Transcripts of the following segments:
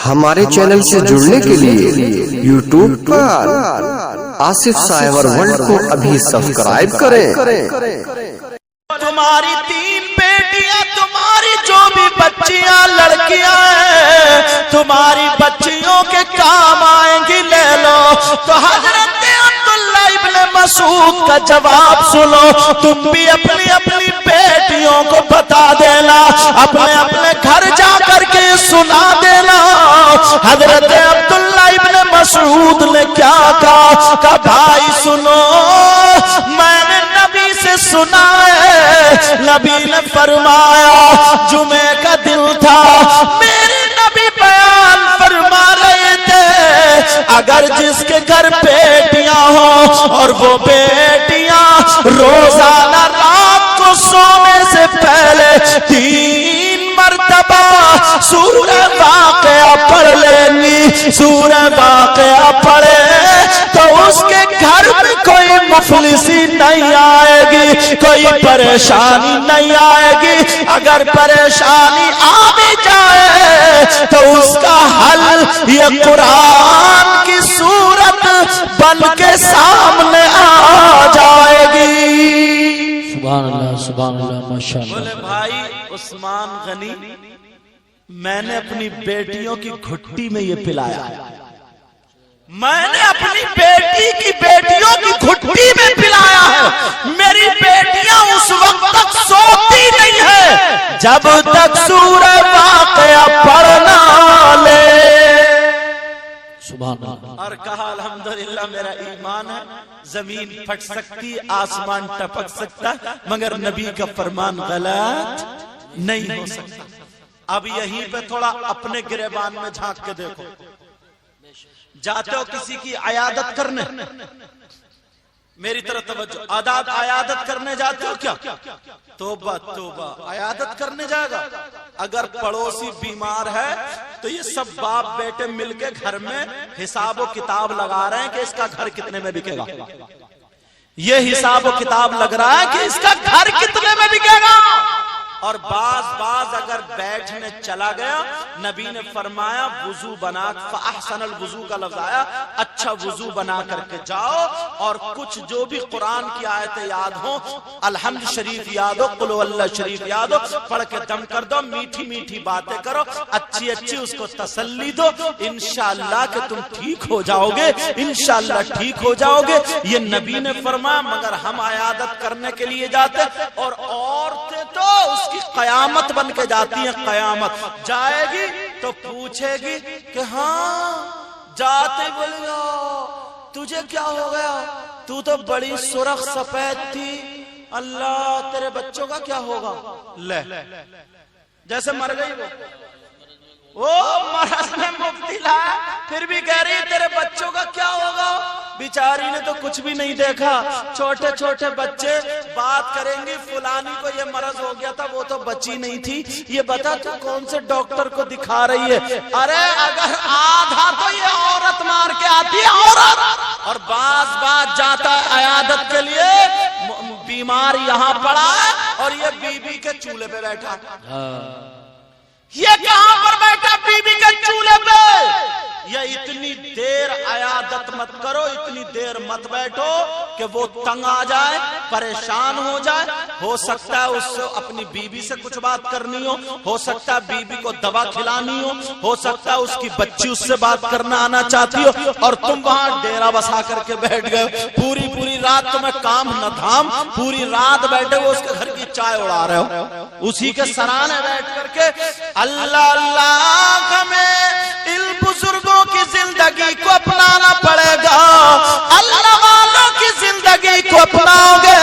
ہمارے چینل سے جڑنے کے لیے یوٹیوب پر آصف سائیور ورلڈ کو ابھی سبسکرائب کریں۔ تمہاری 3 بیٹیاں، تمہاری جو بھی بچیاں لڑکیاں ہیں، تمہاری بچیوں کے کام آئیں گی، لے لو۔ تو حضرت عبداللہ ابن مسعود کا جواب سنو، تم بھی اپنی اپنی بیٹیوں کو بتا دینا، اپنے اپنے گھر جا کر کے سنا دینا۔ حضرت عبداللہ ابن مسعود نے کیا کہا بھائی سنو، میں نے نبی سے سنا ہے، نبی نے فرمایا جمعے کا دن تھا، میرے نبی بیان فرما رہے تھے اگر جس کے گھر بیٹیاں ہوں اور وہ بیٹیاں روزانہ رات کو سونے سے پہلے 3 مرتبہ سورہ واقعہ پڑھ لیں گی، سورہ واقعہ پڑھے تو اس کے گھر میں کوئی مفلسی نہیں آئے گی، کوئی پریشانی نہیں آئے گی۔ اگر پریشانی آ بھی جائے تو اس کا حل یہ قرآن کی سورت بن کے سامنے آ جائے گی۔ سبحان اللہ سبحان اللہ ماشاءاللہ۔ بولے بھائی عثمان غنی، میں نے اپنی بیٹیوں کی گھٹی میں یہ پلایا، میں نے اپنی بیٹی کی بیٹیوں کی گھٹی میں پلایا ہے۔ میری بیٹیاں اس وقت تک سوتی نہیں ہے جب تک سورہ واقعہ پڑھنا لے۔ سبحان اللہ۔ اور کہا الحمدللہ میرا ایمان ہے، زمین پھٹ سکتی، آسمان ٹپک سکتا، مگر نبی کا فرمان غلط نہیں ہو سکتا۔ اب یہیں پہ تھوڑا اپنے گریبان میں جھانک کے دیکھو، جاتے ہو کسی کی عیادت کرنے، میری طرف توجہ، عیادت کرنے جاتے ہو کیا؟ توبہ توبہ، عیادت کرنے جائے گا؟ اگر پڑوسی بیمار ہے تو یہ سب باپ بیٹے مل کے گھر میں حساب و کتاب لگا رہے ہیں کہ اس کا گھر کتنے میں بکے گا، یہ حساب و کتاب لگ رہا ہے کہ اس کا گھر کتنے میں بکے گا۔ اور بعض اگر بیٹھنے چلا گیا، نبی نے فرمایا وضو بنا، فاحسن الوضو کا لفظ آیا، اچھا وضو بنا کر کے جاؤ، اور کچھ جو بھی قرآن کی آیتیں یاد ہو، الحمد شریف یاد ہو، قل هو اللہ شریف یاد ہو، پڑھ کے دم کر دو، میٹھی میٹھی باتیں کرو، اچھی اچھی اس کو تسلی دو، انشاءاللہ کہ تم ٹھیک ہو جاؤ گے، انشاءاللہ ٹھیک ہو جاؤ گے۔ یہ نبی نے فرمایا، مگر ہم عیادت کرنے کے لیے جاتے، اور عورتیں تو اس کی قیامت بن کے جاتی ہیں، قیامت جائے گی تو پوچھے گی کہ ہاں جاتے بولے گا تجھے کیا ہو گیا، تو تو بڑی سرخ سفید تھی، اللہ تیرے بچوں کا کیا ہوگا، لے جیسے مر گئی وہ مرض میں مبتلا، پھر بھی کہہ رہی ہے تیرے بچوں کا کیا ہوگا۔ بیچاری نے تو کچھ بھی نہیں دیکھا، چھوٹے چھوٹے بچے بات کریں گے فلانی کو یہ مرض ہو گیا تھا، وہ تو بچی نہیں تھی، یہ بتا تو کون سے ڈاکٹر کو دکھا رہی ہے۔ ارے اگر آدھا تو یہ عورت مار کے آتی ہے عورت، اور بعض جاتا ہے عیادت کے لیے، بیمار یہاں پڑا ہے اور یہ بی بی کے چولہے پہ بیٹھا، یہ کہاں پر بیٹھا بی بی کے چولہے پہ۔ یہ اتنی دیر عیادت مت کرو، اتنی دیر مت بیٹھو کہ وہ تنگ آ جائے، پریشان ہو جائے، ہو سکتا ہے اس سے اپنی بیوی سے کچھ بات کرنی ہو سکتا ہے بیوی کو دوا کھلانی ہو سکتا ہے اس کی بچی اس سے بات کرنا آنا چاہتی ہو، اور تم وہاں ڈیرا بسا کر کے بیٹھ گئے، پوری رات تمہیں کام نہ دھام، پوری رات بیٹھے وہ اس کے گھر کی چائے اڑا رہے ہو، اسی کے سرانے بیٹھ کر کے اللہ اللہ ہمیں ان بزرگوں کی زندگی کو اپنانا پڑے گا، اللہ والوں کی زندگی کو اپناؤ گے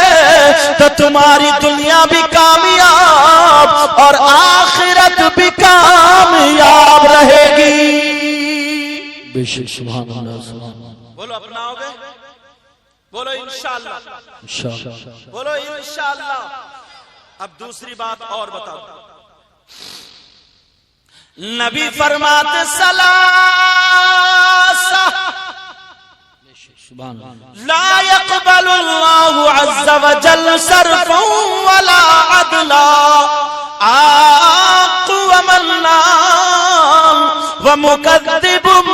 تو تمہاری دنیا بھی کامیاب اور آخرت بھی کامیاب رہے گی۔ بے شک سبحان اللہ سبحان اللہ۔ بولو اپناؤ گے، بولو انشاءاللہ، انشاءاللہ، بولو انشاءاللہ۔ اب دوسری بات اور بتاؤ، نبی فرماتے لا يقبل الله عز وجل صرفا ولا عدلا، عاق ومنان वमुकद्दिबुम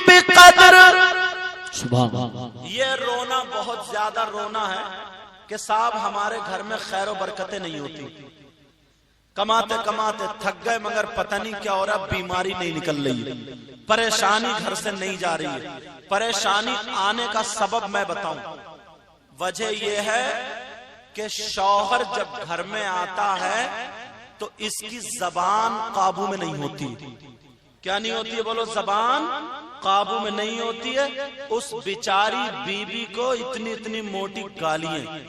बिक़द्र। सुभान अल्लाह। ये रोना बहुत ज्यादा रोना है कि साहब हमारे घर में खैर और बरकतें नहीं होती, कमाते कमाते थक गए मगर पता नहीं क्या हो रहा, बीमारी नहीं निकल रही, परेशानी घर से नहीं जा रही है। परेशानी आने का सबब मैं बताऊं, वजह यह है कि शौहर जब घर में आता है तो इसकी जबान काबू में नहीं होती। क्या नहीं होती है बोलो? जबान काबू में नहीं होती है। उस बेचारी बीबी को इतनी इतनी मोटी गालियां,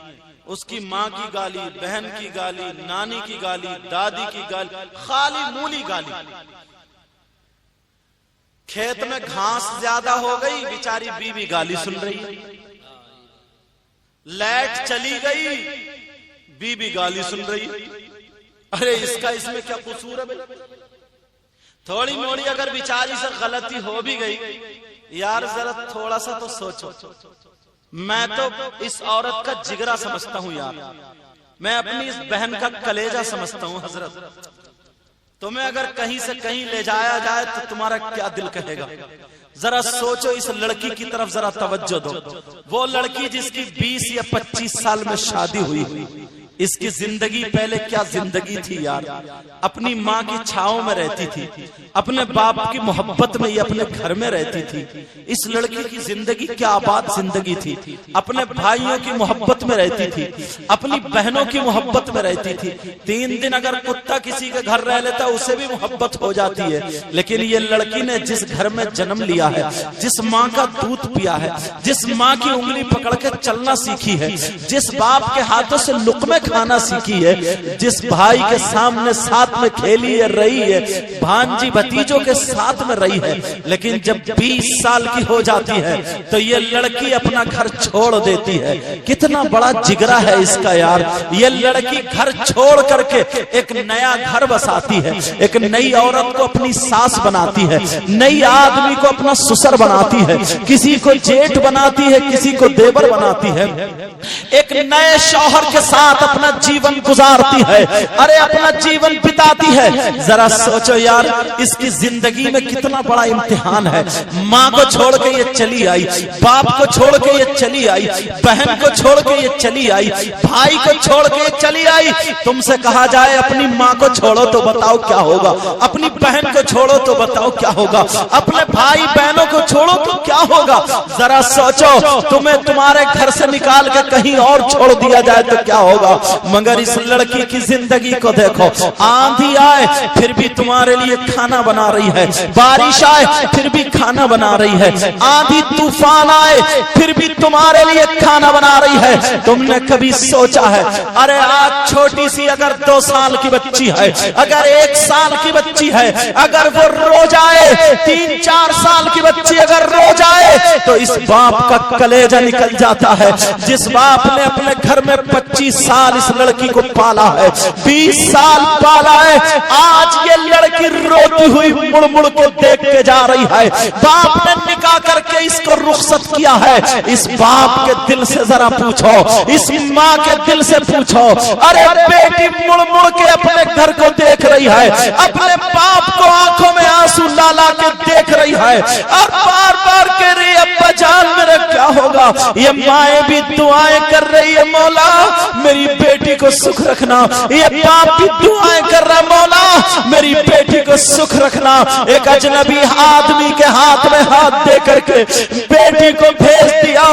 उसकी माँ की गाली, बहन की गाली, नानी की गाली, दादी की गाली, खाली मूली गाली। खेत में घास ज्यादा हो गई, बेचारी बीबी गाली सुन रही। लाइट चली गई, बीबी गाली सुन रही। अरे इसका इसमें क्या कसूर है भाई? थोड़ी मोड़ी अगर बेचारी से गलती हो भी गई, यार जरा थोड़ा सा तो सोचो। मैं तो इस औरत का जिगरा समझता हूं यार, मैं अपनी इस बहन का कलेजा समझता हूं। हजरत तुम्हें अगर कहीं से कहीं ले जाया जाए तो तुम्हारा क्या दिल कहेगा? जरा सोचो, इस लड़की की तरफ जरा तवज्जो दो। वो लड़की जिसकी 20 या 25 साल में शादी हुई, इसकी जिंदगी पहले क्या जिंदगी थी यार। अपनी माँ की छांव में रहती थी, अपने बाप की मोहब्बत में ये अपने घर में रहती थी। इस लड़की की जिंदगी क्या आबाद जिंदगी थी। अपने भाइयों की मोहब्बत में रहती थी, अपनी बहनों की मोहब्बत में रहती थी। 3 दिन अगर कुत्ता किसी के घर रह लेता उसे भी मोहब्बत हो जाती है। लेकिन ये लड़की ने जिस घर में जन्म लिया है, जिस माँ का दूध पिया है, जिस माँ की उंगली पकड़ के चलना सीखी है, जिस बाप के हाथों से लुक़मे खाना सीखी है, जिस भाई के सामने साथ में खेली है, रही है, भांजी भतीजों के साथ में रही है, लेकिन जब 20 साल की हो जाती है तो ये लड़की अपना घर छोड़ देती है। कितना बड़ा जिगरा है इसका यार। ये लड़की घर छोड़ करके एक नया घर बसाती है, एक नई औरत को अपनी सास बनाती है, नई आदमी को अपना ससुर बनाती है, किसी को जेठ बनाती है, किसी को देवर बनाती है, एक नए शौहर के साथ अपना जीवन गुजारती है। अरे अपना जीवन बिताती है। जरा सोचो यार, इसकी जिंदगी में कितना बड़ा इम्तिहान है। माँ को छोड़ के ये चली आई, बाप को छोड़ के ये चली आई, बहन को छोड़ के ये चली आई, भाई को छोड़ के ये चली आई। तुमसे कहा जाए अपनी माँ को छोड़ो तो बताओ क्या होगा, अपनी बहन को छोड़ो तो बताओ क्या होगा, अपने भाई बहनों को छोड़ो तो क्या होगा। जरा सोचो, तुम्हें तुम्हारे घर से निकाल के कहीं और छोड़ दिया जाए तो क्या होगा। मगर इस लड़की की जिंदगी को देखो, आंधी आए फिर भी तुम्हारे लिए खाना बना रही है, बारिश आए फिर भी खाना बना रही है, आंधी तूफान आए फिर भी तुम्हारे लिए खाना बना रही है। तुमने कभी सोचा है, अरे आज छोटी सी अगर 2 साल की बच्ची है, अगर 1 साल की बच्ची है, अगर वो रो जाए, 3-4 साल की बच्ची अगर रो जाए तो इस बाप का कलेजा निकल जाता है। जिस बाप ने अपने घर में 25 साल इस लड़की को पाला है, 20 साल पाला है, आज ये लड़की रोती हुई मुड़ मुड़ के देख के जा रही है। बाप ने निकाह करके इसको रुखसत किया है। इस बाप के दिल से जरा पूछो, इस माँ के दिल से पूछो, अरे बेटी मुड़ मुड़ के अपने घर को देख रही है, अपने बाप को आंखों में आंसू ला ला के देख रही है और बार बार कह रही है अब्बा जान मेरा क्या होगा। ये माएं भी दुआएं कर रही है, मौला मेरी बेटी को सुख रखना। ये बाप भी दुआएं कर रहा, मौला मेरी बेटी को सुख रखना। एक अजनबी आदमी के हाथ में हाथ दे करके बेटी को भेज दिया।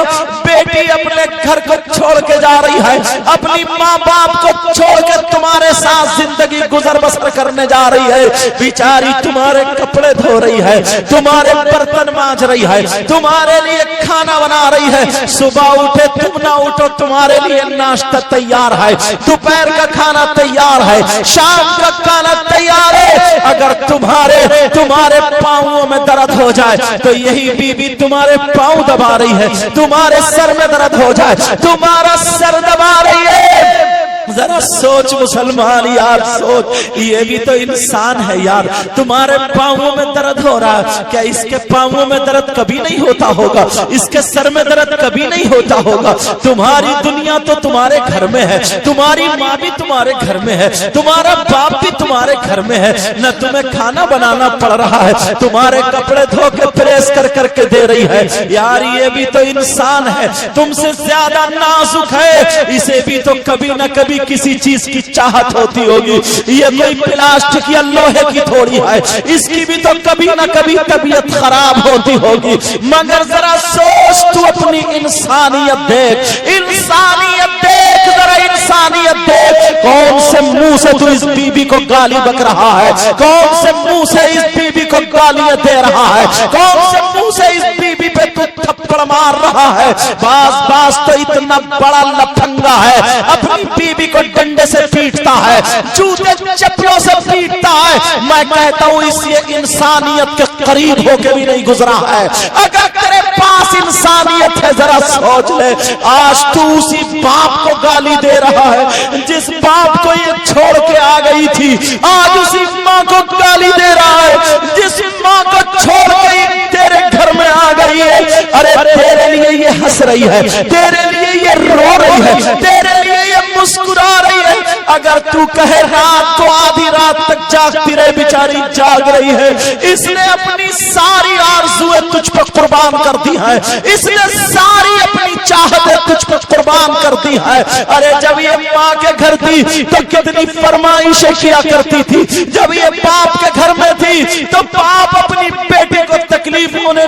बेटी अपने घर को छोड़ के जा रही है, अपनी माँ बाप को छोड़ के तुम्हारे साथ जिंदगी गुजर बसर करने जा रही है। बेचारी तुम्हारे कपड़े धो रही है, तुम्हारे बर्तन मांज रही है, तुम्हारे लिए खाना बना रही है। सुबह उठे तुम ना उठो, तुम्हारे लिए नाश्ता तैयार है, दोपहर का खाना तैयार है, शाम का खाना तैयार है। अगर तुम्हारे पांवों में दर्द हो जाए तो यही बीबी तुम्हारे पांव दबा रही है, तुम्हारे सर में दर्द हो जाए तुम्हारा सर दबा रही है। जरा सोच मुसलमान यार, सोच, ये भी तो इंसान है यार। तुम्हारे पांवों में दर्द हो रहा है, क्या इसके पांवों में दर्द कभी नहीं होता होगा? इसके सर में दर्द कभी नहीं होता होगा? तुम्हारी दुनिया तो तुम्हारे घर में है, तुम्हारी माँ भी तुम्हारे घर में है, तुम्हारा बाप भी तुम्हारे घर में है, न तुम्हें खाना बनाना पड़ रहा है, तुम्हारे कपड़े धो के प्रेस कर करके दे रही है यार। ये भी तो इंसान है, तुमसे ज्यादा नाजुक है, इसे भी तो कभी न कभी किसी चीज की चाहत होती होगी। ये कोई प्लास्टिक या लोहे की थोड़ी है, इसकी भी तो कभी न कभी तबीयत खराब होती होगी। मगर जरा सोच, तू अपनी इंसानियत देख, इंसानियत देख, जरा इंसानियत देख। कौन से मुंह से तू इस बीबी को गाली बक रहा है? कौन से मुंह से इस बीबी को गालियां दे रहा है? कौन से मुंह से इस बीबी पे तू थप्पड़ मार रहा है? बास तो इतना बड़ा लफंगा है, अपनी बीबी को डंडे से पीटता है, जूते चप्पलों से पीटता है। मैं कहता हूं इस ये इंसानियत के करीब होके भी नहीं गुजरा है। अगर तेरे पास इंसानियत है जरा सोच ले, आज तू उसी बाप को गाली दे रहा है जिस बाप को ये छोड़ के आ गई थी, आज उसी माँ को गाली दे रहा है जिस माँ को छोड़ के तेरे घर में आ गई है। अरे तेरे लिए ये हंस रही है, तेरे लिए ये रो रही है, तेरे लिए ये मुस्कुरा रही है। अगर तू कहे रात को आधी रात तक जागती रहे, बेचारी जाग रही है। इसने अपनी सारी आरज़ुएं तुझ पर कुर्बान कर दी है, इसने सारी अपनी चाहतें तुझ पर कुर्बान कर दी है। अरे जब ये माँ के घर थी तो कितनी फरमाइशें किया करती थी, जब ये बाप के घर में थी तो बाप अपनी बेटी को तकलीफ होने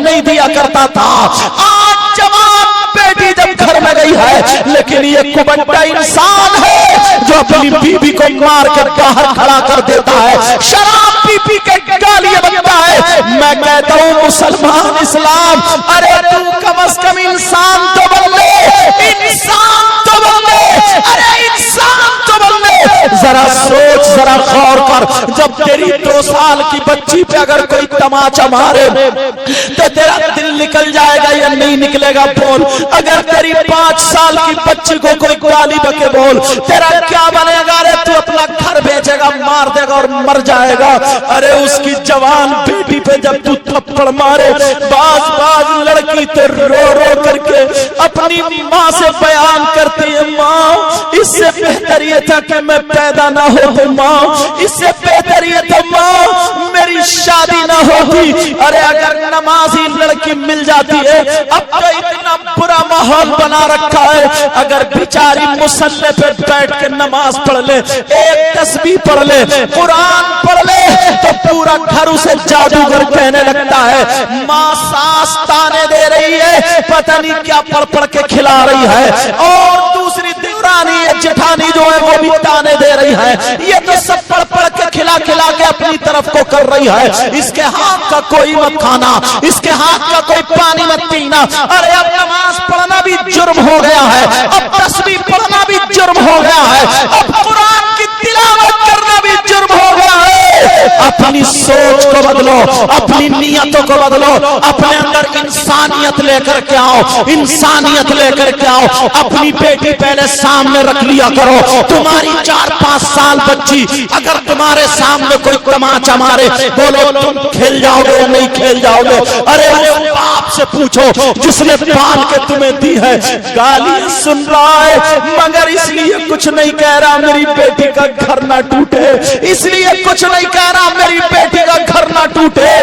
नहीं दिया करता था। आज जवान बेटी जब घर में गई है, लेकिन ये कुबट्टा इंसान है जो अपनी बीबी को मार कर बाहर खड़ा कर देता है, शराब पी पी के गालियां बकता है। मैं कहता हूँ मुसलमान इस्लाम, अरे तू कम से कम इंसान तो बन ले, इंसान तो बन ले, अरे इंसान तो बन ले। जरा सोच, जरा गौर कर, जब तेरी 2 साल की बच्ची पे अगर कोई तमाचा मारे तो तेरा दिल निकल जाएगा या नहीं निकलेगा? बोल। अगर तेरी 5 साल की बच्ची को कोई गाली बके बोल, तेरा क्या बनेगा? अरे तू अपना घर बेचेगा, मार देगा और मर जाएगा। अरे उसकी जवान बेटी पे जब तू थप्पड़ मारे, बाज लड़की तो रो रो करके अपनी माँ से बयान करती है, माँ इससे बेहतर ये था कि मैं पैदा ना होती, माँ इससे बेहतर ये था माँ मेरी शादी ना होती। अरे अगर नमाजी लड़की मिल जाती है, अब तो इतना बुरा माहौल बना रखा है, अगर बेचारी मुसल्ले पे बैठ के नमाज पढ़ ले, एक तस्बीह पढ़ ले, कुरान पढ़ ले, तो पूरा घर उसे जादूगर कहने लगता है। माँ सास ताने दे रही है, पता नहीं क्या पढ़ पढ़ के खिला रही है, और दूसरी देवरानी या जेठानी जो है वो भी ताने दे रही है। ये तो सब पढ़ पढ़ के खिला खिला के अपनी तरफ को कर रही है। इसके हाथ का कोई मत खाना, इसके हाथ का कोई पानी मत पीना। अरे अब नमाज पढ़ना भी जुर्म हो गया है, अब तस्बीह पढ़ना भी जुर्म हो गया है, अब कुरान की तिलावत करना भी जुर्म हो गया है। अपनी सोच को बदलो, अपनी नियतों को बदलो, अपने अंदर इंसानियत लेकर के आओ, इंसानियत लेकर के आओ। अपनी बेटी पहले सामने रख लिया करो। तुम्हारी 4-5 साल बच्ची अगर तुम्हारे सामने कोई तमाचा मारे, बोलो तुम खेल जाओगे या नहीं खेल जाओगे? अरे उस बाप से पूछो जिसने पाल के तुम्हें दी है, गाली सुन रहा है मगर इसलिए कुछ नहीं कह रहा मेरी बेटी का घर ना टूटे, इसलिए कुछ नहीं कह रहा मेरी बेटी का घर ना टूटे।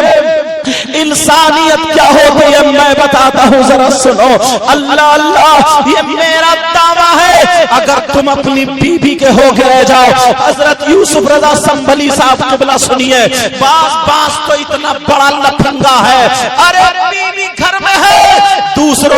इंसानियत क्या होती है मैं बताता हूँ, जरा सुनो। अल्लाह अल्लाह ये मेरा दावा है, अगर तुम अपनी बीबी के हो गए जाओ। हजरत यूसुफ रजा संभली साहब किबला सुनिए, बास तो इतना बड़ा लफंगा है। अरे बीबी घर में है, दूसरे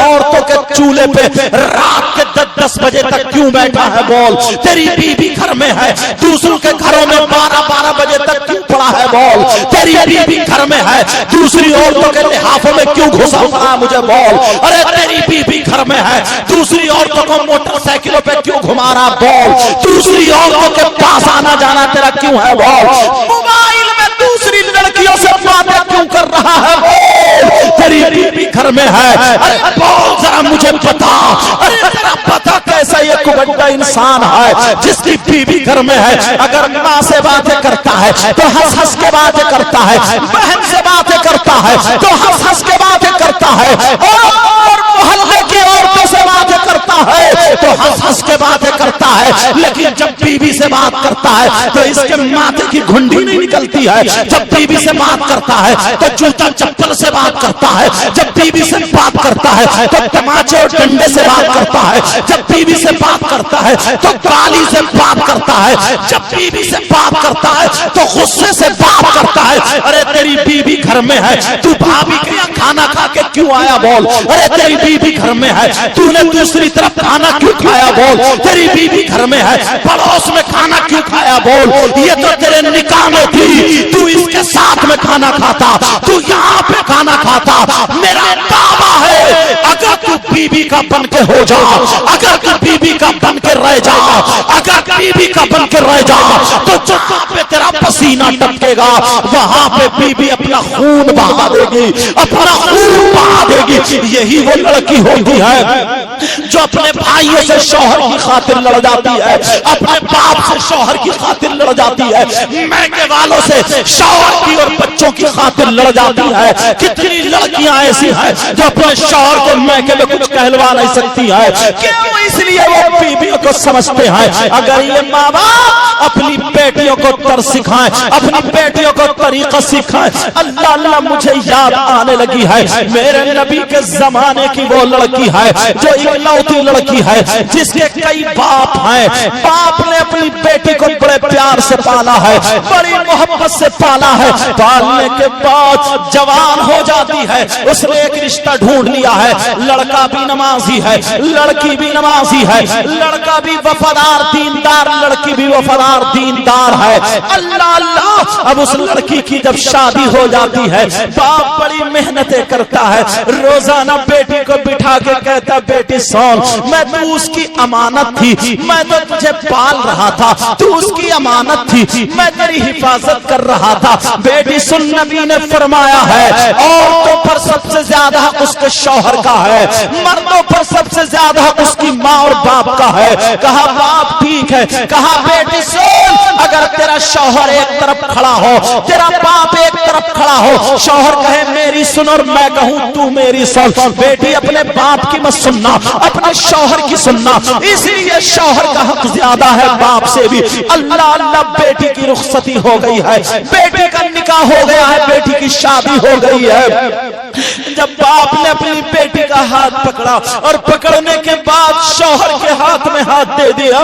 औरतों के चूल्हे पे रात के 10-10 बजे तक क्यों बैठा है? बोल। तेरी बीबी घर में है, दूसरों के घरों में 12-12 बजे तक क्यों पड़ा है? बोल। तेरी बीबी घर में है, दूसरी औरतों के लिहाफों में क्यों घुसा पड़ा? मुझे बोल। अरे तेरी बीबी घर में है, दूसरी औरतों को मोटरसाइकिलों पे क्यों घुमा रहा? बोल। दूसरी औरतों के पास आना जाना तेरा क्यों है? बोल। मोबाइल में दूसरी लड़कियों से बातें क्यों कर रहा है? बोल। तेरी बीबी घर में है, अरे बोल जरा मुझे बता, अरे जरा बता कैसा ये कुबड्डा इंसान है जिसकी बीवी घर में है, अगर माँ से बातें करता है तो हंस हंस के बातें करता है, बहन से बातें करता है तो हंस हंस के बातें करता है, और मोहल्ले की औरतों से बातें करता है तो हंस हंस के बातें करता है, लेकिन जब बीवी से बात करता है तो इसके माथे की घुंडी नहीं निकलती है। जब बीवी से बात करता है तो जूता चप्पल से बात करता है, जब बीवी से बात करता है तो तमाचे और डंडे से बात करता है, जब बीवी से बात करता है तो गाली से बात करता है, जब बीवी से बात करता है तो गुस्से से बात करता है। अरे तेरी बीवी घर में है, तू भाभी के यहाँ खाना खा के क्यों आया बोल? अरे तेरी बीवी घर में है, तूने दूसरी तरफ खाना क्यों खाया बोल? तेरी बीवी घर में है, पड़ोस में खाना क्यों खाया बोल? ये तो तेरे निकाह में थी, तू इसके साथ में खाना खाता, तू यहाँ पे खाना खाता। मेरा दावा है अगर तू बीवी का बन के हो जा, अगर तू बीवी का बन के रह जा, अगर बीवी का बन के रह जा तो जहाँ पे तेरा पसीना टपकेगा वहां पे बीवी अपना खून बहा देगी, अपना खून बहा देगी। यही वो लड़की होती है जो अपने भाइयों से शौहर की खातिर लड़ जाती है, अपने बाप से शौहर की खातिर लड़ जाती है, मैके वालों से शौहर की और बच्चों की खातिर लड़ जाती है। कितनी लड़कियां ऐसी हैं जो अपने शौहर को मैके में कुछ कहलवा नहीं सकती है, क्यों? इसलिए वो बीवियों को समझते हैं अगर ये माँ बाप अपनी बेटियों को तर सिखाएं, अपनी बेटियों को तरीका सिखाएं। अल्लाह अल्लाह मुझे याद आने लगी है मेरे नबी के जमाने की वो लड़की है जो इकलौती लड़की है जिसके कई बाप हैं। बाप ने अपनी बेटी को बड़े प्यार से पाला है, बड़ी मोहब्बत से पाला है। पालने के बाद जवान हो जाती है, उसने एक रिश्ता ढूंढ लिया है, लड़का भी नमाजी है, लड़की भी नमाजी है, लड़का भी वफादार दीनदार, लड़की भी वफादार दीनदार है। अल्लाह अल्लाह, अब उस लड़की की जब शादी हो जाती है बाप बड़ी मेहनतें करता है, रोजाना बेटी को बिठा के कहता बेटी सोन, मैं तू उसकी अमानत थी, मैं तो तुझे पाल रहा था, तू उसकी अमानत थी, मैं तेरी हिफाजत कर रहा था। बेटी सुन, नबी ने फरमाया है औरतों पर सबसे ज्यादा उसके शौहर का है, मर्दों पर सबसे ज्यादा उसकी माँ और बाप का है। कहा बाप ठीक है, कहा बेटी सुन, अगर तेरा शौहर एक तरफ खड़ा हो, तेरा बाप एक तरफ खड़ा हो, शौहर कहे मेरी सुन और मैं कहूँ तू मेरी सुन, बेटी अपने बाप की मत सुनना, अपने शौहर की सुनना। इसलिए शौहर का हक ज्यादा है बाप से भी। अल्लाह अल्लाह, बेटी की रुखसती हो गई है, बेटी का निकाह हो गया है, बेटी की शादी हो गई है। जब बाप ने अपनी बेटी का हाथ पकड़ा और पकड़ने के बाद शौहर के हाथ में हाथ दे दिया,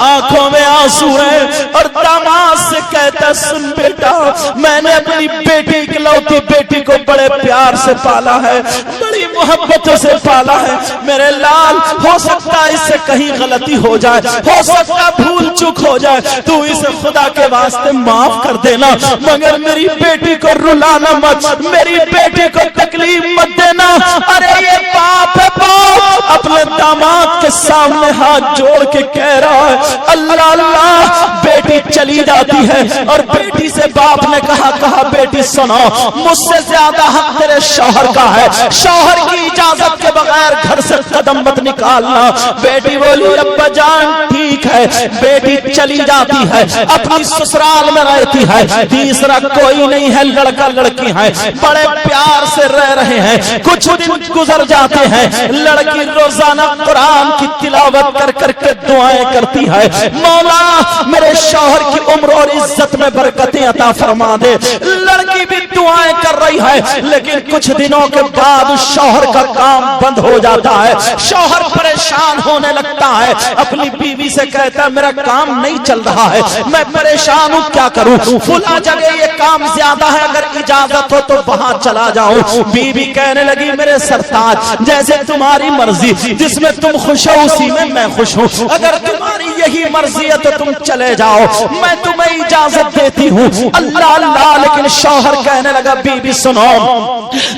आंखों में आंसू है और दामाद से कहता सुन बेटा, मैंने अपनी बेटी इकलौती बेटी को बड़े प्यार से पाला है, बड़ी मोहब्बतों से पाला है। मेरे लाल, हो सकता है इससे कहीं गलती हो जाए, हो सकता भूल चूक हो जाए, तू इसे खुदा के वास्ते माफ कर देना, मगर मेरी बेटी को रुलाना मत, मेरी बेटी को तकलीफ मत देना। अरे ये बाप है, बाप अपने दामाद के सामने हाथ जोड़ के कह रहा है अल्लाह अल्लाह। बेटी चली जाती है और बेटी से बाप ने कहा बेटी सुनो, मुझसे ज्यादा हक तेरे शौहर का है, शौहर की इजाजत के बगैर घर से कदम मत निकालना। बेटी बोली अब्बा जान ठीक है। बेटी चली जाती है, अपनी ससुराल में रहती है, तीसरा कोई नहीं है, लड़का लड़की है, बड़े प्यार से रह रहे हैं। कुछ दिन गुजर जाते हैं, लड़की रोजाना कुरान की तिलावत कर करके दुआएं करती है, मौला मेरे शौहर की उम्र और इज्जत में बरकतें अता फरमा दे। लड़की भी दुआएं कर रही है, लेकिन कुछ दिनों के बाद शौहर का काम बंद हो जाता है, शौहर परेशान होने लगता है, अपनी बीवी से कहता मेरा काम नहीं चल रहा है, मैं परेशान हूँ, क्या करूँ, फुला जगह ये काम ज्यादा है, अगर इजाजत हो तो वहां चला जाऊं। बीवी कहने लगी मेरे सरताज जैसे तुम्हारी मर्जी, जिसमें तुम खुश हो उसी में मैं खुश हूँ, अगर तुम्हारी यही मर्जी है तो तुम चले जाओ, मैं तुम्हें इजाजत देती हूँ। अल्लाह अल्लाह, लेकिन शौहर कहने लगा बीवी सुनो,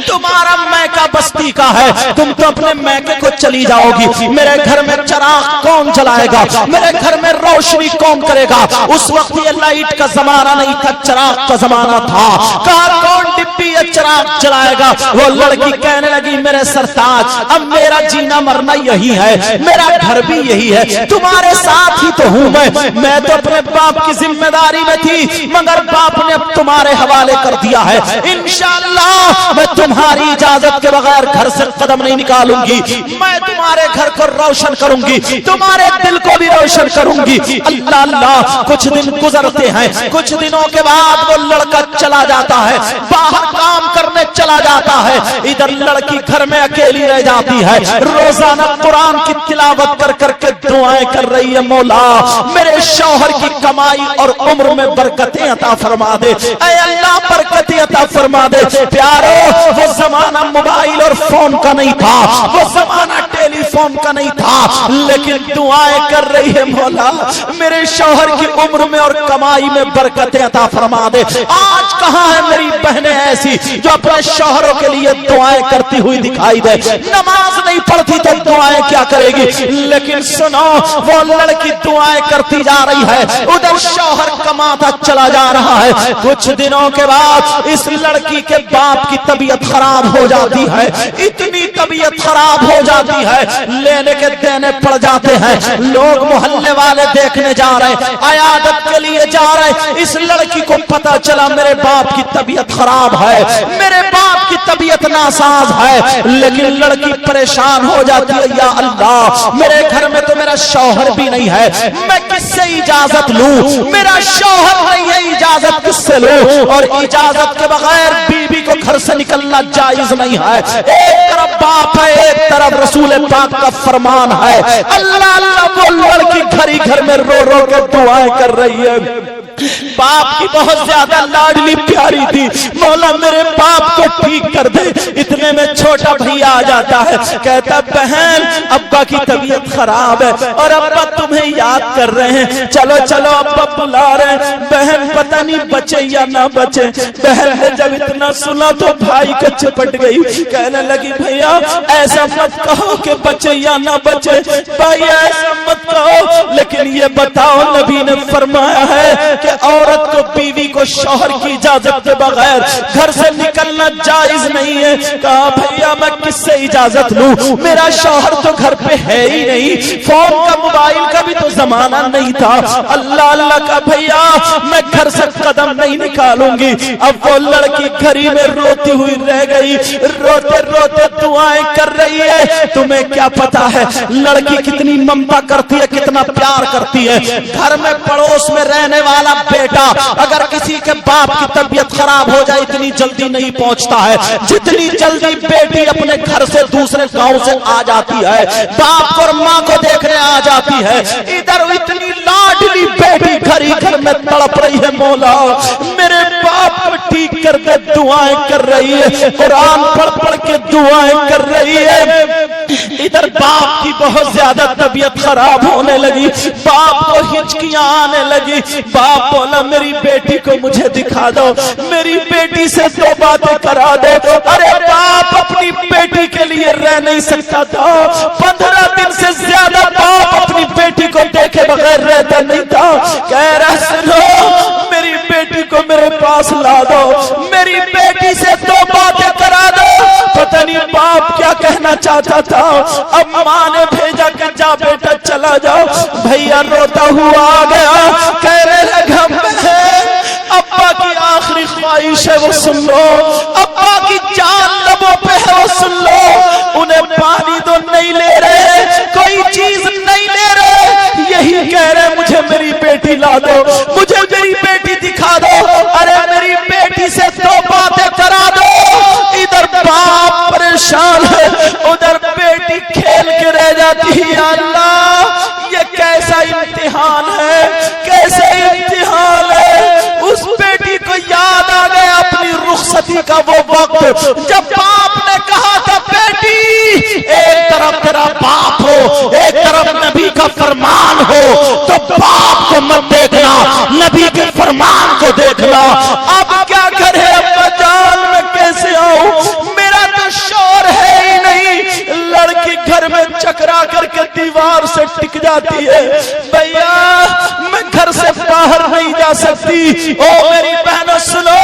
तुम्हारा मैका बस्ती का है, तुम तो अपने मैके को चली जाओगी, मेरे घर में चिराग कौन जलाएगा, मेरे घर में रोशनी कौन करेगा। उस वक्त ये लाइट का जमाना नहीं था, चिराग का जमाना था। कहा कौन डिब्बी لیے چراغ جلائے گا۔ وہ لڑکی کہنے لگی میرے سرتاج اب میرا جینا مرنا یہی ہے، میرا گھر بھی یہی ہے، تمہارے ساتھ ہی تو ہوں میں تو اپنے باپ کی ذمہ داری میں تھی مگر باپ نے اب تمہارے حوالے کر دیا ہے، انشاءاللہ میں تمہاری اجازت کے بغیر گھر سے قدم نہیں نکالوں گی، میں تمہارے گھر کو روشن کروں گی، تمہارے دل کو بھی روشن کروں گی۔ اللہ اللہ کچھ دن گزرتے ہیں، کچھ دنوں کے بعد وہ لڑکا چلا جاتا ہے، باہر کام کرنے چلا جاتا ہے، ادھر لڑکی گھر میں اکیلی رہ جاتی ہے، روزانہ قرآن کی تلاوت کر کر کے دعائیں کر رہی ہے، مولا میرے شوہر کی کمائی اور عمر میں برکتیں عطا فرما دے، اے اللہ برکتیں عطا فرما دے۔ پیارو وہ زمانہ موبائل اور فون کا نہیں تھا، وہ زمانہ ٹیلی فون کا نہیں تھا، لیکن دعائیں کر رہی ہے، مولا میرے شوہر کی عمر میں اور کمائی میں برکتیں عطا فرما دے۔ آج کہاں ہے میری بہنیں ایسی جو اپنے شوہروں کے لیے دعائیں کرتی ہوئی دکھائی دے؟ نماز نہیں پڑھتی تو دعائیں کیا کرے گی؟ لیکن سنو وہ لڑکی دعائیں کرتی جا رہی ہے، ادھر شوہر کماتا چلا جا رہا ہے۔ کچھ دنوں کے بعد اس لڑکی کے باپ کی طبیعت خراب ہو جاتی ہے، اتنی طبیعت خراب ہو جاتی ہے لینے کے دینے پڑ جاتے ہیں، لوگ محلے والے دیکھنے جا رہے ہیں، عیادت کے لیے جا رہے ہیں۔ اس لڑکی کو پتا چلا میرے باپ کی طبیعت خراب ہے، میرے باپ کی طبیعت ناساز ہے، لیکن لڑکی پریشان ہو جاتی ہے، یا اللہ میرے گھر میں تو میرا شوہر بھی نہیں ہے، میں کس سے اجازت لوں؟ میرا شوہر نہیں ہے، اجازت کس سے لوں؟ اور اجازت کے بغیر بیوی کو گھر سے نکلنا جائز نہیں ہے۔ ایک طرف باپ ہے، ایک طرف رسول پاک کا فرمان ہے۔ اللہ اللہ وہ لڑکی گھر ہی گھر میں رو رو کے دعائیں کر رہی ہے، باپ کی بہت زیادہ لاڈلی پیاری تھی، مولا میرے باپ کو ٹھیک کر دے۔ اتنے میں چھوٹا بھیا آ جاتا ہے، کہتا بہن ابا کی طبیعت خراب ہے اور ابا تمہیں یاد کر رہے ہیں، چلو چلو ابا بلا رہے ہیں۔ بہن پتہ نہیں بچے یا نہ بچے۔ بہن نے جب اتنا سنا تو بھائی کو چپٹ گئی، کہنے لگی بھیا ایسا مت کہو کہ بچے یا نہ بچے، بھائی ایسا مت کہو، لیکن یہ بتاؤ نبی نے فرمایا ہے کہ عورت کو بیوی کو شوہر کی اجازت کے بغیر گھر سے نکلنا جائز نہیں ہے۔ کہا بھیا میں کس سے اجازت لوں، میرا شوہر تو گھر پہ ہے ہی نہیں، فون کا موبائل کا بھی تو زمانہ نہیں تھا۔ اللہ اللہ کا بھیا میں گھر سے قدم نہیں نکالوں گی۔ اب وہ لڑکی گھر ہی میں روتی ہوئی رہ گئی، روتے روتے دعائیں کر رہی ہے۔ تمہیں کیا پتا ہے لڑکی کتنی ممتا کرتی ہے، کتنا پیار کرتی ہے۔ گھر میں پڑوس میں رہنے والا بیٹا اگر کسی کے باپ کی طبیعت خراب ہو جائے اتنی جلدی نہیں پہنچتا ہے جتنی جلدی بیٹی اپنے گھر سے دوسرے گاؤں سے آ جاتی ہے، باپ اور ماں کو دیکھنے آ جاتی ہے۔ ادھر اتنی لاڈلی بیٹی گھر ہی گھر میں تڑپ رہی ہے، مولا میرے باپ کو ٹھیک کر دے، دعائیں کر رہی ہے، قرآن پڑھ پڑھ کے دعائیں کر رہی ہے۔ ادھر باپ کی بہت زیادہ طبیعت خراب ہونے لگی، باپ کو ہچکیاں آنے لگی۔ باپ بولا میری بیٹی کو مجھے دکھا دو، میری بیٹی سے دو باتیں کرا دو۔ ارے باپ اپنی بیٹی کے لیے رہ نہیں سکتا تھا، 15 دن سے زیادہ باپ اپنی بیٹی کو دیکھے بغیر رہتا نہیں تھا۔ کہہ رہا سنو میری بیٹی کو میرے پاس لا دو، میری بیٹی سے دو باتیں کرا دو۔ پتہ نہیں باپ کیا کہنا چاہتا تھا۔ اب ماں نے بھیجا کہ جا بیٹا چلا جاؤ۔ بھیا روتا ہوا آ گیا، کہنے لگا ابا کی آخری خواہش ہے وہ سن لو، ابا کی جان لبوں پہ ہے وہ سن لو، انہیں پانی تو نہیں لے رہے، کوئی چیز نہیں لے رہے، یہی کہہ رہے مجھے میری بیٹی لا دو، مجھے میری بیٹی دکھا دو۔ ارے میری بیٹی سے دو باتیں کرا دو۔ ادھر باپ پریشان ہے، ادھر بیٹی کھیل کے رہ جاتی ہے۔ اللہ یہ کیسا امتحان ہے، کیسے امتحان ہے۔ اس بیٹی کو یاد آ گیا اپنی رخصتی کا وہ وقت جب باپ نے کہا تھا بیٹی ایک طرف تیرا باپ ہو، ایک طرف نبی کا فرمان ہو، تو باپ کو مت دیکھنا، نبی کے فرمان کو دیکھنا۔ اب کیا کرے ابا جان، میں کیسے آؤں، میرا تو شوہر ہے ہی نہیں۔ لڑکی گھر میں چکرا کر کے دیوار سے ٹک جاتی ہے، بھیا میں گھر سے باہر نہیں جا سکتی۔ او میری بہنوں سنو،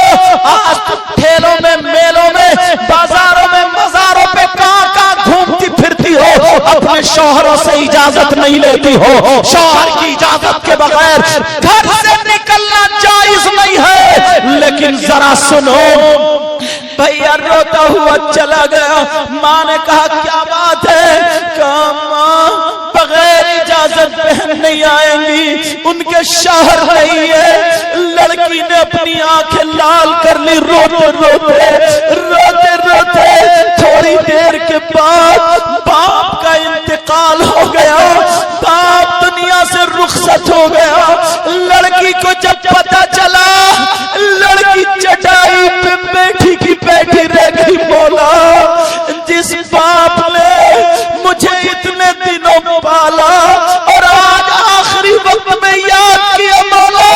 آج تو ٹھیلوں میں میلہ इजाजत नहीं लेती हो, शौहर की इजाजत के बगैर घर से निकलना जायज नहीं है। लेकिन जरा सुनो, भैया रोता हुआ चला गया। माँ ने कहा क्या बात है? कहा माँ बगैर इजाजत बहन नहीं आएंगी, उनके शौहर नहीं है। लड़की ने अपनी आंखें लाल कर ली, रोते रोते रोते रोते। थोड़ी देर के बाद बाप का इंतकाल हो गया, बाप दुनिया से रुखसत हो गया। लड़की को जब पता चला, लड़की चटाई पे बैठी की बैठी रह गई। बोला जिस बाप ने मुझे इतने दिनों पाला और आज आखिरी वक्त में याद किया, मौला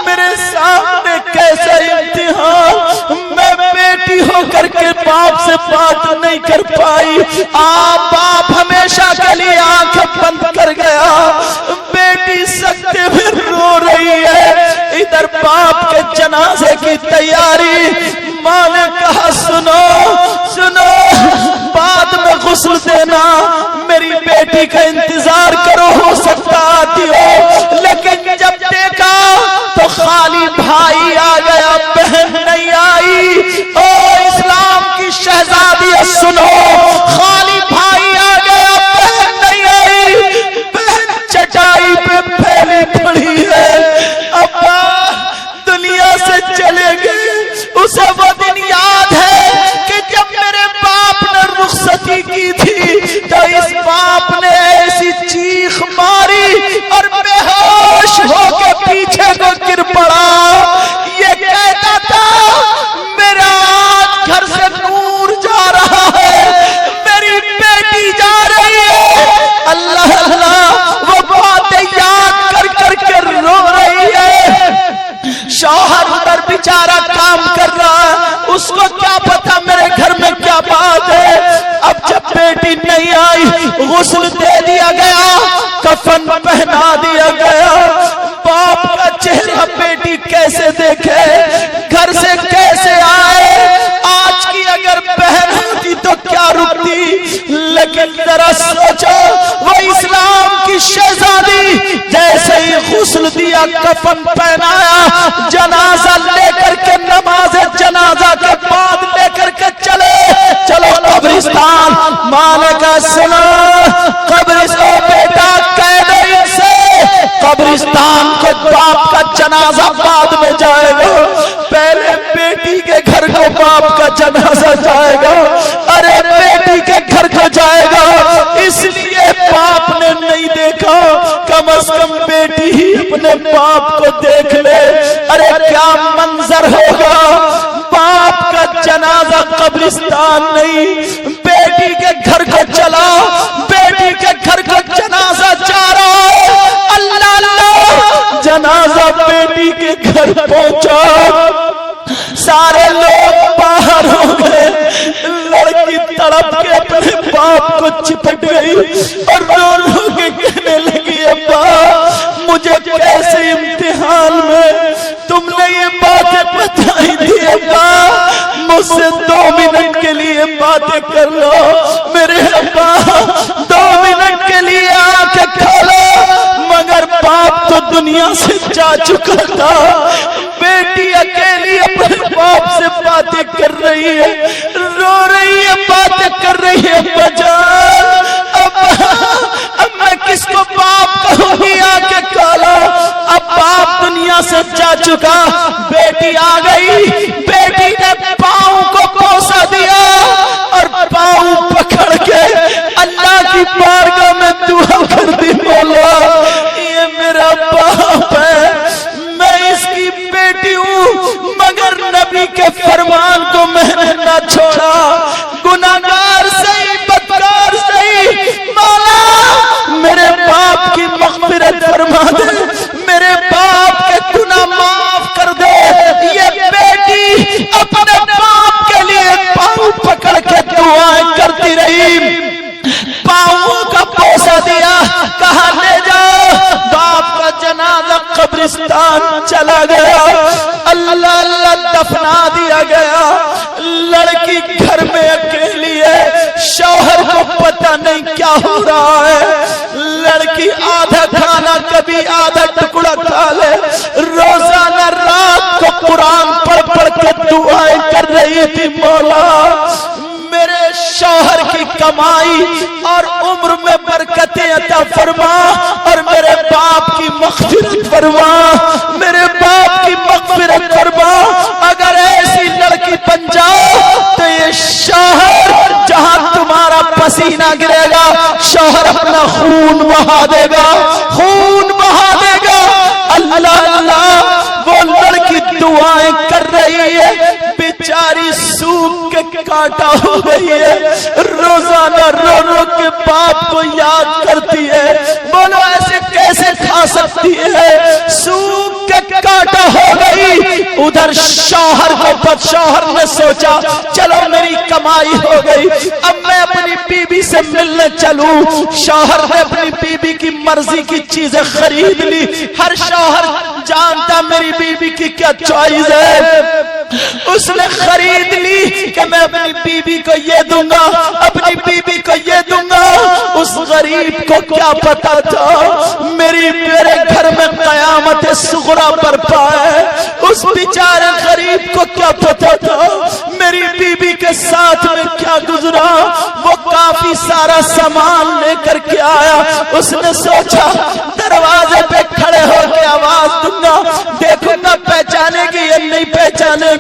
मेरे सामने कैसा इम्तिहान। मैं बेटी होकर के बाप से बात नहीं कर पाई। बाप हमेशा के लिए आंखें बंद कर गया। बेटी सकते हुए रो रही है, इधर बाप के जनाजे की तैयारी। माँ ने कहा सुनो सुनो, बाद में गुस्ल देना, मेरी बेटी का इंतजार करो, हो सकता आती हो। लेकिन जब देखा तो खाली भाई आ गया, बहन नहीं आई। ओ इस्लाम की शहजादी सुनो, खाली भाई आ गया, बहन नहीं आई। बहन चटाई पे फैली पड़ी है। अब्बा दुनिया से चले गए। उसे वो दिन याद है कि जब मेरे बाप ने रुखसती की थी तो इस बाप ने ऐसी चीख मारी और बेहोश होकर पीछे को गिर पड़ा। ये कहता था मेरा आज घर से नूर जा रहा है, मेरी बेटी जा रही है। अल्लाह अल्लाह वो बातें याद कर कर के रो रही है। शौहर उधर बेचारा काम कर रहा है, उसको क्या पता मेरे घर में क्या बात है। अब जब बेटी नहीं आई, गुस्ल दे दिया गया, कफन पहना दिया गया। बाप का चेहरा बेटी कैसे देखे, घर से कैसे आए। आज की अगर बहन होती तो क्या रुकती, लेकिन जरा सोचो वो इस्लाम की शहजादी जैसे ही गुस्ल दिया, कफन पहनाया, जनाजा लेकर के नमाज जनाजा के बाद लेकर के चले चलो कब्रिस्तान। माने का सुनो, कब्रिस्तान बेटा कह दो इनसे, कब्रिस्तान को बाप का जनाजा बाद में जाएगा, पहले बेटी के घर को बाप का जनाजा जाएगा। अरे बेटी के घर को जाएगा, इसलिए बाप ने नहीं देखा, कम से कम बेटी ही अपने बाप को देख ले। अरे क्या मंजर होगा, बाप का जनाजा कब्रिस्तान नहीं, बेटी के घर को चला, बेटी के घर को जनाजा जा रहा है। अल्लाह अल्लाह, जनाजा बेटी के घर पहुंचा, सारे लोग बाहर हो गए। लड़की तड़प के अपने बाप को चिपट गई और रो रो के कहने लगी, अब्बा मुझे कैसे इम्तिहान में तुमने ये बातें बताई थी। अब्बा मुझसे 2 मिनट के लिए बातें कर लो, मेरे अब्बा 2 मिनट के लिए आंखें खोलो। मगर बाप तो दुनिया से जा चुका था, बेटी अकेली अपने बाप से बातें कर रही है, रो रही है, बातें कर रही है। अब मैं किसको बाप कहूंगी, आके काला। अब बाप दुनिया से जा चुका, बेटी आ गई, बेटी ने पाँव को कोसा दिया और पाँव पकड़ के अल्लाह की बारगाह में दुआ कर दी। बोला ये मेरा बाप है, मैं इसकी बेटी हूँ, मगर नबी के फरमान को मैंने न छोड़ा। गुनाहगार सही, बदकार सही, मौला मेरे बाप की मग़फ़िरत फरमा दे, मेरे बाप के गुनाह माफ कर दे। ये बेटी अपने बाप के लिए पाँव पकड़ के दुआएं करती रही, पाँवों का पोसा दिया, कहा ले जाओ। बाप का जनाजा कब्रिस्तान चला गया, अल्लाह अल्लाह दफना दिया गया। लड़की घर में अकेली है, शौहर को पता नहीं क्या हो रहा है। आधा खाना कभी आधा टुकड़ा खा ले। रोजाना रात को कुरान पढ़ पढ़ के दुआएं कर रही थी, मौला मेरे शौहर की कमाई और उम्र में बरकतें अता फरमा और मेरे बाप की मग़फ़िरत फरमा, मेरे बाप की मग़फ़िरत फरमा। अगर ऐसी लड़की बन जाओ तो ये शौहर जहां तुम्हारा पसीना गिरेगा, शौहर अपना खून बहा देगा, खून बहा देगा। अल्लाह अल्लाह, वो लड़की दुआएं कर रही है, बेचारी सूख के कांटा हो गई है, रोजाना रो रो के बाप को याद करती है। बोलो ऐसे कैसे खा सकती है, सूख के कांटा हो गई। उधर शौहर को, शौहर ने सोचा चलो मेरी कमाई हो गई, अब मैं अपनी बीवी से मिलने चलूं। शौहर ने अपनी बीवी की मर्जी की चीजें खरीद ली। हर शौहर जानता मेरी बीवी की क्या चॉइस है, उसने खरीद ली कि मैं अपनी बीवी को ये दूंगा, अपनी बीवी को ये दूंगा। उस गरीब को क्या पता था मेरे घर में कयामत सुगरा बरपा है। उस बेचारे गरीब को क्या पता था मेरी बीवी के साथ में क्या गुजरा। वो काफी सारा सामान लेकर के आया। उसने सोचा दरवाजे पे खड़े होकर आवाज दूंगा, देखूंगा पहचानेगी या नहीं पहचानेगी।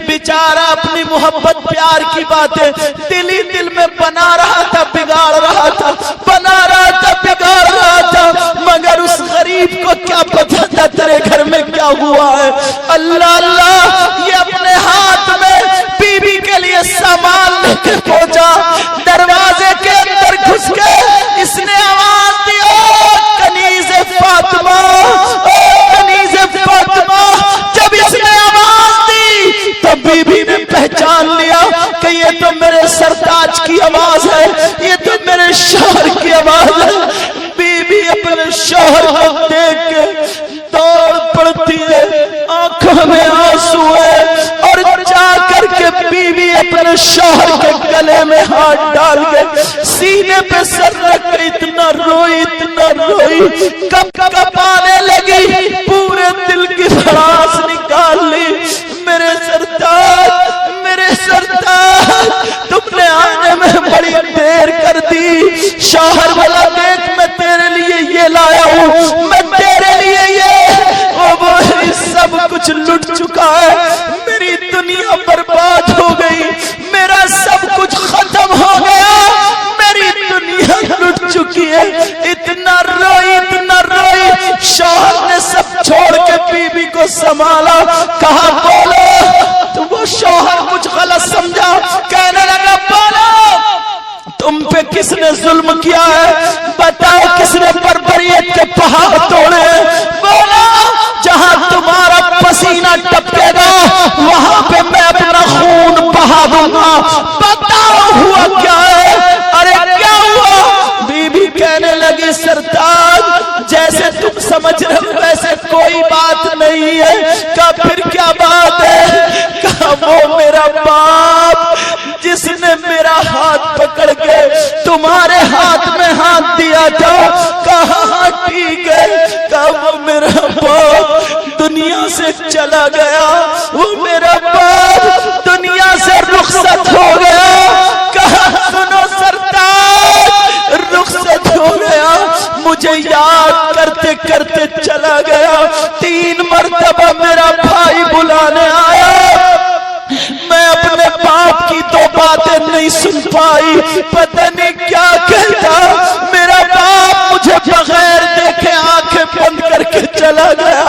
बेचारा अपनी मोहब्बत प्यार की बातें दिल ही दिल में बना रहा था, बिगाड़ रहा था, बना रहा था, बिगाड़ रहा था। मगर उस गरीब को क्या पता था तेरे घर में क्या हुआ है। अल्लाह अल्लाह, ये अपने हाथ में बीवी के लिए सामान लेकर पहुंचा। दरवाजे के अंदर घुस के इसने आवाज दी, ओ कनीज़े फातिमा, ओ कनीज़े फातिमा। जब इसने आवाज दी तो बीबी ने पहचान लिया कि ये तो मेरे सरताज की आवाज है, ये तो मेरे शौहर की आवाज है। बीबी अपने शौहर को देख के दौड़ पड़ती है, आंखों में आंसू है, और जा करके बीवी अपने शौहर के गले में हाथ डाल के सीने पे सर रख के इतना रोई, इतना रोई, कब आने लगी, पूरे दिल की भड़ास निकाल ली। मेरे सरताज, मेरे सरताज, तुमने आने में बड़ी देर कर दी। शौहर वाला देख, मैं तेरे लिए ये लाया हूँ, मैं तेरे लिए ये, वो सब कुछ लुट चुका है। मेरी दुनिया बर्बाद हो गई, मेरा सब कुछ खत्म हो गया, मेरी दुनिया लुट चुकी है। इतना रोई, इतना रोई। शौहर ने सब छोड़ के बीवी को संभाला, कहा बोलो। तो वो शौहर कुछ गलत समझा, कहने लगा बोलो तुम पे किसने जुल्म किया है, बताओ किसने बर्बरियत के पहाड़ तोड़े। बोलो जहां तुम्हारा पसीना टपकेगा वहां पे मैं अपना खून बहा दूंगा, बताओ हुआ क्या है। अरे क्या हुआ? बीबी कहने लगी सरताज जैसे तुम समझ रहे हो वैसे कोई बात नहीं है। कहा फिर क्या बात है? कहा वो मेरा बाप जिसने मेरा हाथ पकड़ के तुम्हारे हाथ में हाथ दिया था। कहा ठीक है। कहा वो मेरा बाप दुनिया से चला गया, वो मेरा बाप दुनिया से रुखसत हो गया। कहा सुनो सरताज, रुखसत हो गया, मुझे याद करते करते चला गया। 3 मरतबा मेरा भाई बुलाने आया, मैं अपने बाप की 2 बातें नहीं सुन पाई, पता नहीं क्या कहता। मेरा बाप मुझे बगैर देखे आंखें बंद करके चला गया।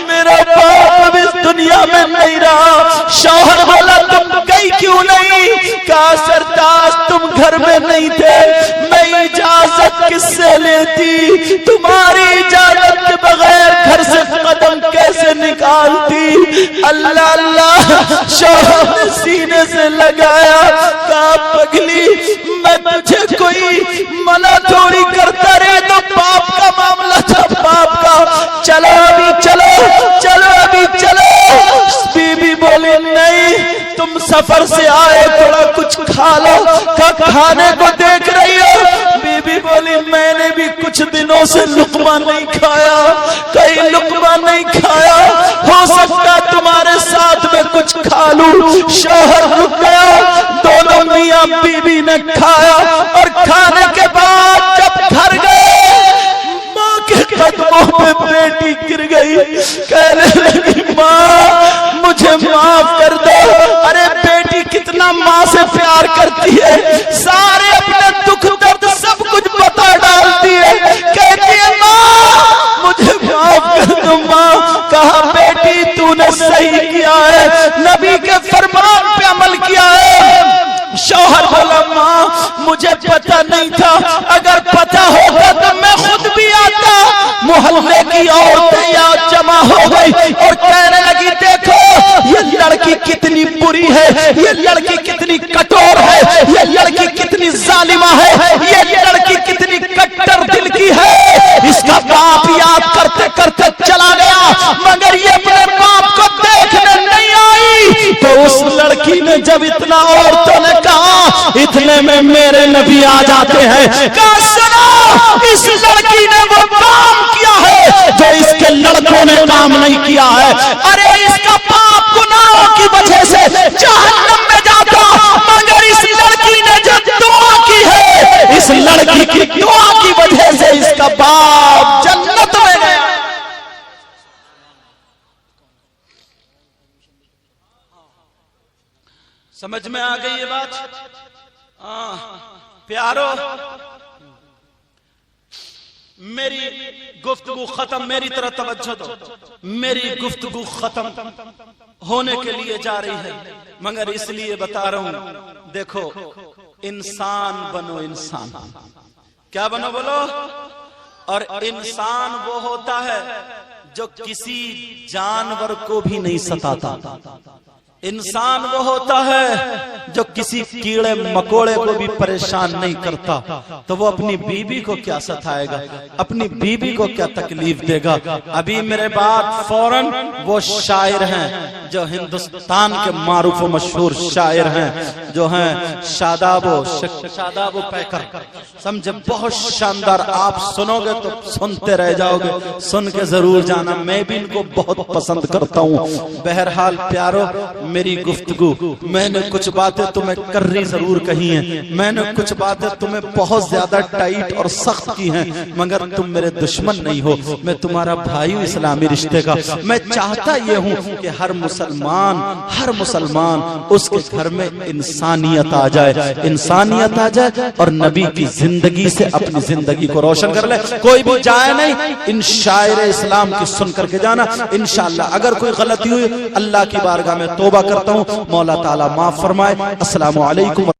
मेरा बाप अब इस दुनिया में नहीं रहा। शौहर बोला तुम गई क्यों नहीं? कहा सरताज तुम घर में नहीं थे, मैं इजाजत किससे लेती, तुम्हारी इजाजत के बगैर घर से कदम कैसे निकालती। अल्लाह अल्लाह, शौहर ने सीने से लगाया। कहा पगली मैं तुझे कोई मना थोड़ी करता रहे, तो बाप का मामला था, बाप का। चलो अभी चलो, चलो अभी चलो। बीबी बोली नहीं तुम सफर से आए, थोड़ा कुछ खा लो। का खाने को देख रही हो? बीबी बोली मैंने भी कुछ دنوں سے لقمہ نہیں کھایا، کئی لقمہ نہیں کھایا، ہو سکتا تمہارے ساتھ میں کچھ کھا لوں۔ شوہر رک گیا، دونوں میاں بیوی نے کھایا، اور کھانے کے بعد جب گھر گئے ماں کے قدموں پہ بیٹی گر گئی، کہنے لگی ماں مجھے معاف کر دو۔ ارے بیٹی کتنا ماں سے پیار کرتی ہے، سارے اپنے دکھ درد سب کچھ بتا ڈالتی ہے، کہتی ہے ماں مجھے معاف کر دو ماں۔ کہا بیٹی تو نے صحیح کیا ہے، نبی کے فرمان پہ عمل کیا ہے۔ شوہر بولا ماں مجھے پتہ نہیں تھا، اگر پتہ ہوتا تو میں خود بھی آتا۔ محلے کی عورتیں یہاں جمع ہو گئی اور کہنے لگی دیکھو یہ لڑکی کتنی بری ہے، یہ لڑکی کتنی کٹور ہے، یہ لڑکی کتنی ظالمہ ہے، یہ لڑکی کتنی کٹر دل کی ہے۔ اس کا باپ یاد کرتے کرتے چلا گیا، مگر یہ اپنے باپ کو دیکھنے نہیں آئی۔ تو اس لڑکی نے جب اتنا عورتوں نے کہا اتنے میں میرے نبی آ جاتے ہیں، کہا سنو اس لڑکی نے وہ کام کیا ہے جو اس کے لڑکوں نے کام نہیں کیا ہے۔ ارے اس کا باپ گناہوں کی وجہ سے جہنم میں جاتا، مگر اس لڑکی نے جو دعا کی ہے، اس لڑکی کی دعا کی وجہ سے اس کا باپ جنت میں گیا۔ سمجھ میں آ گئی یہ بات؟ پیارو میری گفتگو ختم، میری طرح توجہ دو، میری گفتگو ختم ہونے کے لیے جا رہی ہے، مگر اس لیے بتا رہا ہوں دیکھو انسان بنو، انسان کیا بنو بولو؟ اور انسان وہ ہوتا ہے جو کسی جانور کو بھی نہیں ستاتا، انسان وہ ہوتا ہے جو کسی کیڑے مکوڑے کو بھی پریشان نہیں کرتا، تو وہ اپنی بیوی کو کیا ستائے گا، اپنی بیوی کو کیا تکلیف دے گا۔ ابھی میرے بعد فوراً وہ شاعر ہیں جو ہندوستان کے معروف و مشہور شاعر ہیں، جو ہیں شاداب و پیکر، سمجھے بہت شاندار، آپ سنو گے تو سنتے رہ جاؤ گے، سن کے ضرور جانا، میں بھی ان کو بہت پسند کرتا ہوں۔ بہرحال پیارو میری گفتگو، میں نے کچھ باتیں تمہیں کرری ضرور کہی ہیں، میں نے کچھ باتیں تمہیں بہت زیادہ ٹائٹ اور سخت کی ہیں، مگر تم میرے دشمن نہیں ہو، میں تمہارا بھائی ہوں اسلامی رشتے کا۔ میں چاہتا یہ ہوں کہ ہر مسلمان اس کے گھر میں انسانیت آ جائے، انسانیت آ جائے اور نبی کی زندگی سے اپنی زندگی کو روشن کر لے۔ کوئی بھی جائے نہیں، ان شاعر اسلام کی سن کر کے جانا انشاءاللہ۔ اگر کوئی غلطی ہوئی اللہ کی بارگاہ میں توبہ کرتا ہوں، مولا تعالیٰ معاف فرمائے۔ السلام علیکم۔